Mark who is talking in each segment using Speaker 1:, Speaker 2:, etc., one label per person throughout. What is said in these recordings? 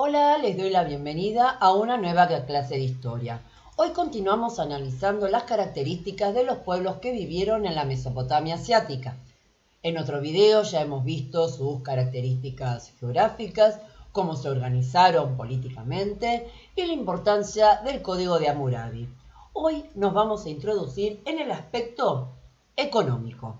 Speaker 1: Hola, les doy la bienvenida a una nueva clase de historia. Hoy continuamos analizando las características de los pueblos que vivieron en la Mesopotamia asiática. En otro video ya hemos visto sus características geográficas, cómo se organizaron políticamente y la importancia del Código de Hammurabi. Hoy nos vamos a introducir en el aspecto económico.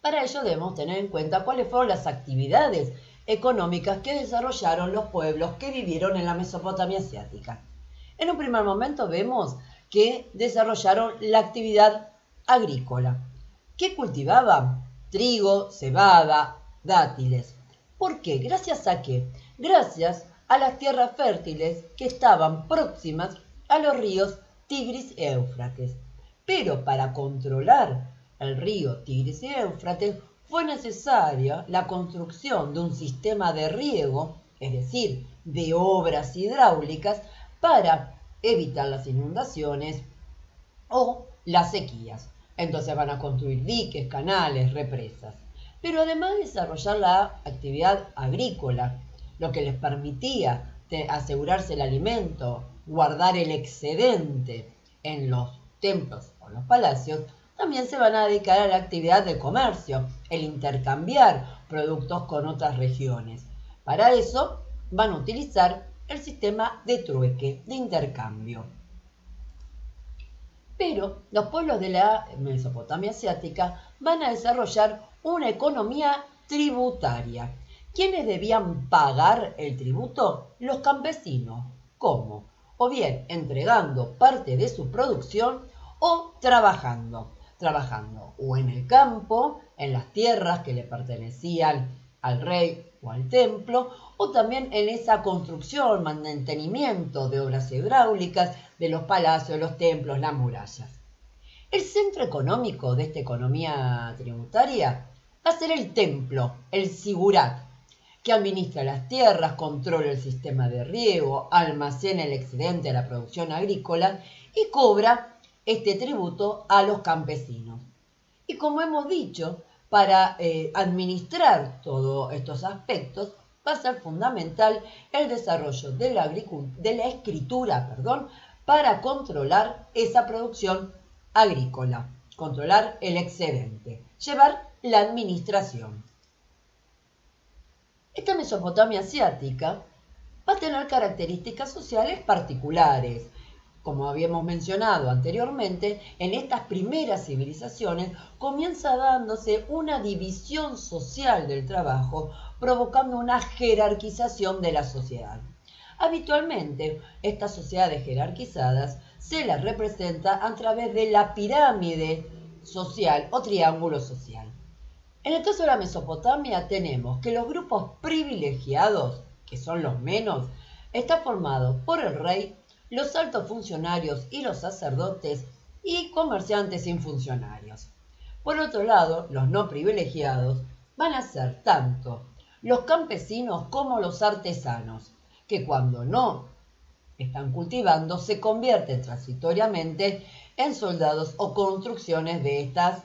Speaker 1: Para ello debemos tener en cuenta cuáles fueron las actividades económicas que desarrollaron los pueblos que vivieron en la Mesopotamia asiática. En un primer momento vemos que desarrollaron la actividad agrícola. ¿Qué cultivaban? Trigo, cebada, dátiles. ¿Por qué? ¿Gracias a qué? Gracias a las tierras fértiles que estaban próximas a los ríos Tigris y Éufrates. Pero para controlar el río Tigris y Éufrates fue necesaria la construcción de un sistema de riego, es decir, de obras hidráulicas, para evitar las inundaciones o las sequías. Entonces van a construir diques, canales, represas. Pero además de desarrollar la actividad agrícola, lo que les permitía asegurarse el alimento, guardar el excedente en los templos o los palacios, también se van a dedicar a la actividad de comercio, el intercambiar productos con otras regiones. Para eso van a utilizar el sistema de trueque, de intercambio. Pero los pueblos de la Mesopotamia asiática van a desarrollar una economía tributaria. ¿Quiénes debían pagar el tributo? Los campesinos. ¿Cómo? O bien entregando parte de su producción o trabajando. Trabajando o en el campo, en las tierras que le pertenecían al rey o al templo, o también en esa construcción, mantenimiento de obras hidráulicas, de los palacios, los templos, las murallas. El centro económico de esta economía tributaria va a ser el templo, el sigurat, que administra las tierras, controla el sistema de riego, almacena el excedente de la producción agrícola y cobra este tributo a los campesinos. Y como hemos dicho, para administrar todos estos aspectos va a ser fundamental el desarrollo de la escritura, para controlar esa producción agrícola, controlar el excedente, llevar la administración. Esta Mesopotamia asiática va a tener características sociales particulares. Como habíamos mencionado anteriormente, en estas primeras civilizaciones comienza dándose una división social del trabajo, provocando una jerarquización de la sociedad. Habitualmente, estas sociedades jerarquizadas se las representa a través de la pirámide social o triángulo social. En el caso de la Mesopotamia tenemos que los grupos privilegiados, que son los menos, están formados por el rey, los altos funcionarios y los sacerdotes y comerciantes sin funcionarios. Por otro lado, los no privilegiados van a ser tanto los campesinos como los artesanos, que cuando no están cultivando se convierten transitoriamente en soldados o construcciones de estas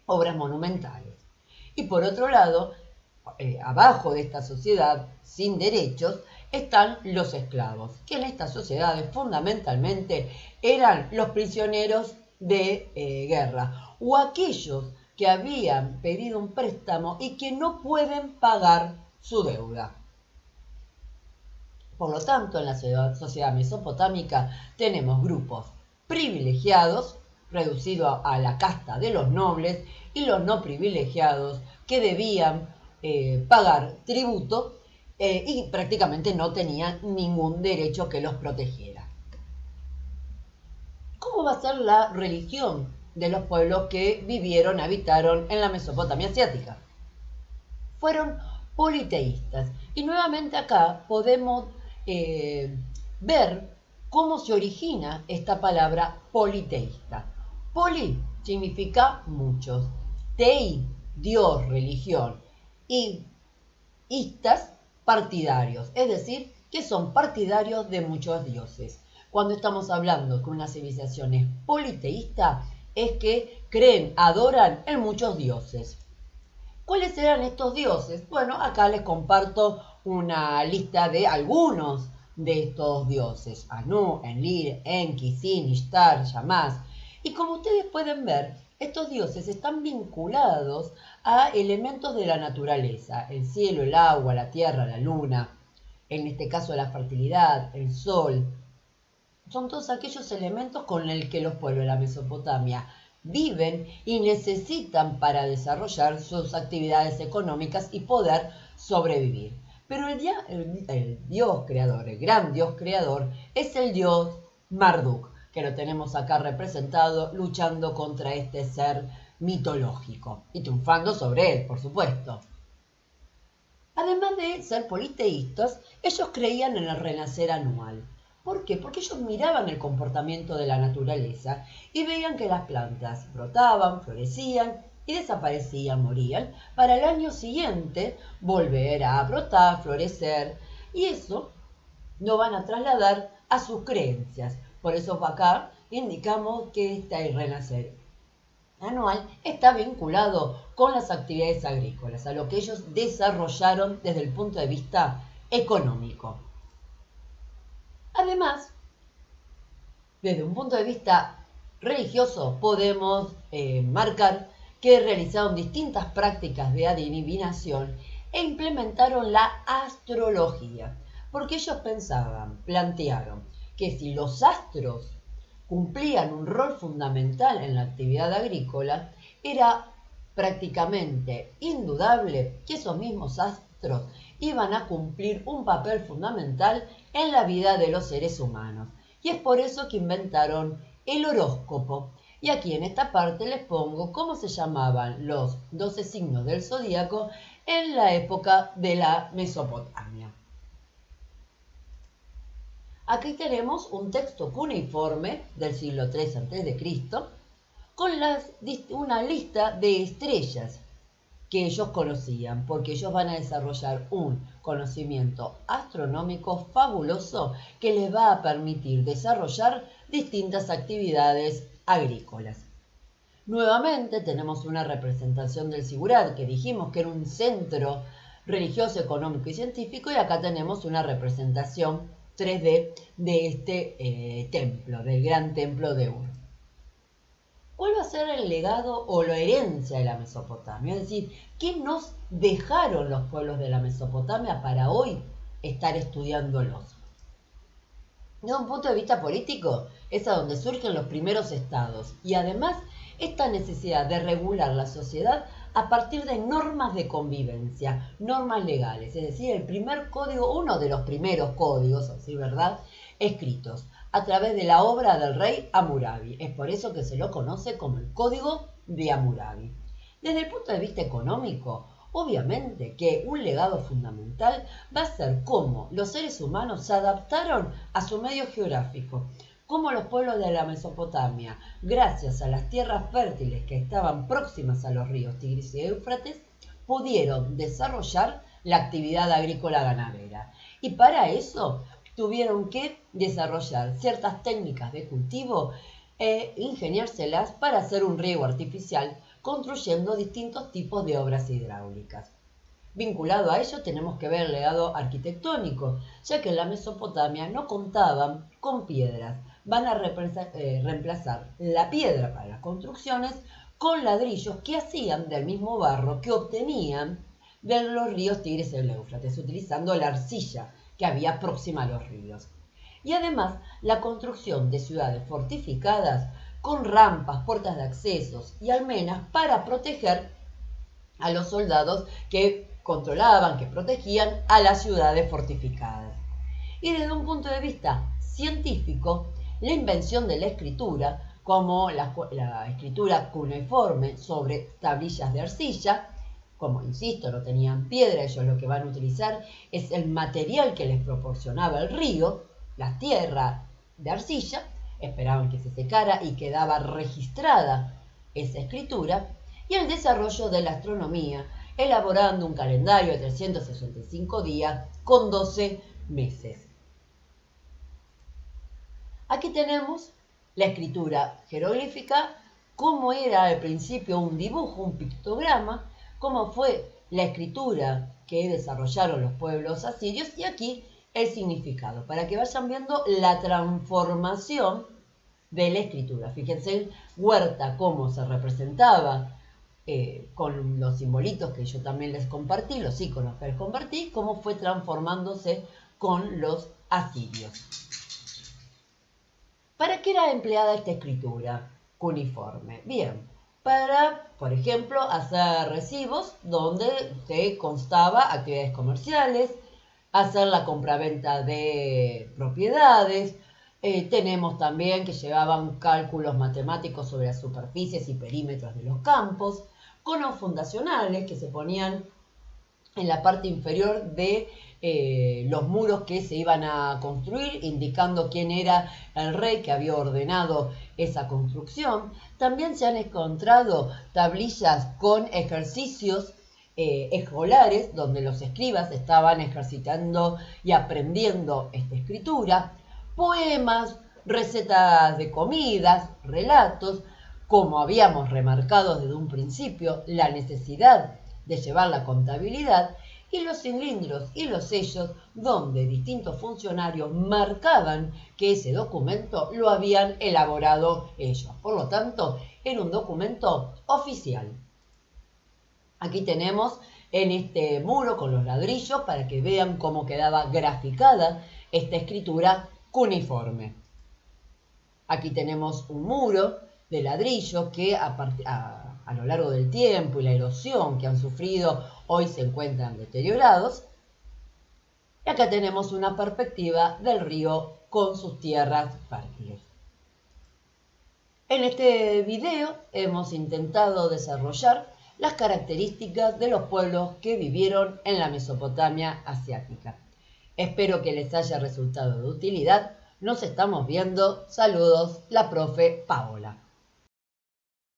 Speaker 1: obras monumentales. Y por otro lado, abajo de esta sociedad sin derechos están los esclavos, que en estas sociedades fundamentalmente eran los prisioneros de guerra o aquellos que habían pedido un préstamo y que no pueden pagar su deuda. Por lo tanto, en la sociedad mesopotámica tenemos grupos privilegiados, reducidos a la casta de los nobles, y los no privilegiados que debían pagar tributo y prácticamente no tenían ningún derecho que los protegiera. ¿Cómo va a ser la religión de los pueblos que vivieron, habitaron en la Mesopotamia asiática? Fueron politeístas. Y nuevamente acá podemos ver cómo se origina esta palabra politeísta. Poli significa muchos, tei, Dios, religión, y istas, partidarios, es decir, que son partidarios de muchos dioses. Cuando estamos hablando que una civilización es politeísta, es que creen, adoran en muchos dioses. ¿Cuáles eran estos dioses? Bueno, acá les comparto una lista de algunos de estos dioses. Anu, Enlil, Enki, Sin, Ishtar, Yamás. Y como ustedes pueden ver, estos dioses están vinculados a elementos de la naturaleza. El cielo, el agua, la tierra, la luna. En este caso la fertilidad, el sol. Son todos aquellos elementos con los que los pueblos de la Mesopotamia viven y necesitan para desarrollar sus actividades económicas y poder sobrevivir. Pero el dios creador, el gran dios creador, es el dios Marduk, que lo tenemos acá representado luchando contra este ser mitológico y triunfando sobre él, por supuesto. Además de ser politeístas, ellos creían en el renacer anual. ¿Por qué? Porque ellos miraban el comportamiento de la naturaleza y veían que las plantas brotaban, florecían y desaparecían, morían, para el año siguiente volver a brotar, florecer, y eso lo van a trasladar a sus creencias. Por eso acá indicamos que este renacer anual está vinculado con las actividades agrícolas, a lo que ellos desarrollaron desde el punto de vista económico. Además, desde un punto de vista religioso, podemos marcar que realizaron distintas prácticas de adivinación e implementaron la astrología, porque ellos plantearon que si los astros cumplían un rol fundamental en la actividad agrícola, era prácticamente indudable que esos mismos astros iban a cumplir un papel fundamental en la vida de los seres humanos. Y es por eso que inventaron el horóscopo. Y aquí en esta parte les pongo cómo se llamaban los 12 signos del zodíaco en la época de la Mesopotamia. Aquí tenemos un texto cuneiforme del siglo III a.C. con una lista de estrellas que ellos conocían, porque ellos van a desarrollar un conocimiento astronómico fabuloso que les va a permitir desarrollar distintas actividades agrícolas. Nuevamente tenemos una representación del Sigurat, que dijimos que era un centro religioso, económico y científico, y acá tenemos una representación 3D de este templo, del gran templo de Ur. ¿Cuál va a ser el legado o la herencia de la Mesopotamia? Es decir, ¿qué nos dejaron los pueblos de la Mesopotamia para hoy estar estudiándolos? Desde un punto de vista político, es a donde surgen los primeros estados y además esta necesidad de regular la sociedad a partir de normas de convivencia, normas legales, es decir, el primer código, uno de los primeros códigos, así verdad, escritos a través de la obra del rey Hammurabi. Es por eso que se lo conoce como el Código de Hammurabi. Desde el punto de vista económico, obviamente que un legado fundamental va a ser cómo los seres humanos se adaptaron a su medio geográfico, cómo los pueblos de la Mesopotamia, gracias a las tierras fértiles que estaban próximas a los ríos Tigris y Éufrates, pudieron desarrollar la actividad agrícola ganadera. Y para eso tuvieron que desarrollar ciertas técnicas de cultivo e ingeniárselas para hacer un riego artificial, construyendo distintos tipos de obras hidráulicas. Vinculado a ello tenemos que ver el legado arquitectónico, ya que en la Mesopotamia no contaban con piedras. Van a reemplazar la piedra para las construcciones con ladrillos que hacían del mismo barro que obtenían de los ríos Tigris y Éufrates, utilizando la arcilla que había próxima a los ríos. Y además la construcción de ciudades fortificadas con rampas, puertas de accesos y almenas para proteger a los soldados que controlaban, que protegían a las ciudades fortificadas. Y desde un punto de vista científico, la invención de la escritura, como la escritura cuneiforme sobre tablillas de arcilla, como insisto, no tenían piedra, ellos lo que van a utilizar es el material que les proporcionaba el río, la tierra de arcilla, esperaban que se secara y quedaba registrada esa escritura, y el desarrollo de la astronomía, elaborando un calendario de 365 días con 12 meses. Aquí tenemos la escritura jeroglífica, como era al principio un dibujo, un pictograma, cómo fue la escritura que desarrollaron los pueblos asirios y aquí el significado, para que vayan viendo la transformación de la escritura. Fíjense, Huerta, cómo se representaba con los simbolitos que yo también les compartí, los iconos que les compartí, cómo fue transformándose con los asirios. ¿Para qué era empleada esta escritura cuneiforme? Bien, para, por ejemplo, hacer recibos donde se constaba actividades comerciales, hacer la compraventa de propiedades. Tenemos también que llevaban cálculos matemáticos sobre las superficies y perímetros de los campos, conos fundacionales que se ponían en la parte inferior de los muros que se iban a construir, indicando quién era el rey que había ordenado esa construcción. También se han encontrado tablillas con ejercicios escolares, donde los escribas estaban ejercitando y aprendiendo esta escritura, poemas, recetas de comidas, relatos, como habíamos remarcado desde un principio, la necesidad de llevar la contabilidad, y los cilindros y los sellos donde distintos funcionarios marcaban que ese documento lo habían elaborado ellos. Por lo tanto, era un documento oficial. Aquí tenemos en este muro con los ladrillos para que vean cómo quedaba graficada esta escritura cuneiforme. Aquí tenemos un muro de ladrillo que a lo largo del tiempo y la erosión que han sufrido hoy se encuentran deteriorados. Y acá tenemos una perspectiva del río con sus tierras fértiles. En este video hemos intentado desarrollar las características de los pueblos que vivieron en la Mesopotamia asiática. Espero que les haya resultado de utilidad. Nos estamos viendo. Saludos, la profe Paola.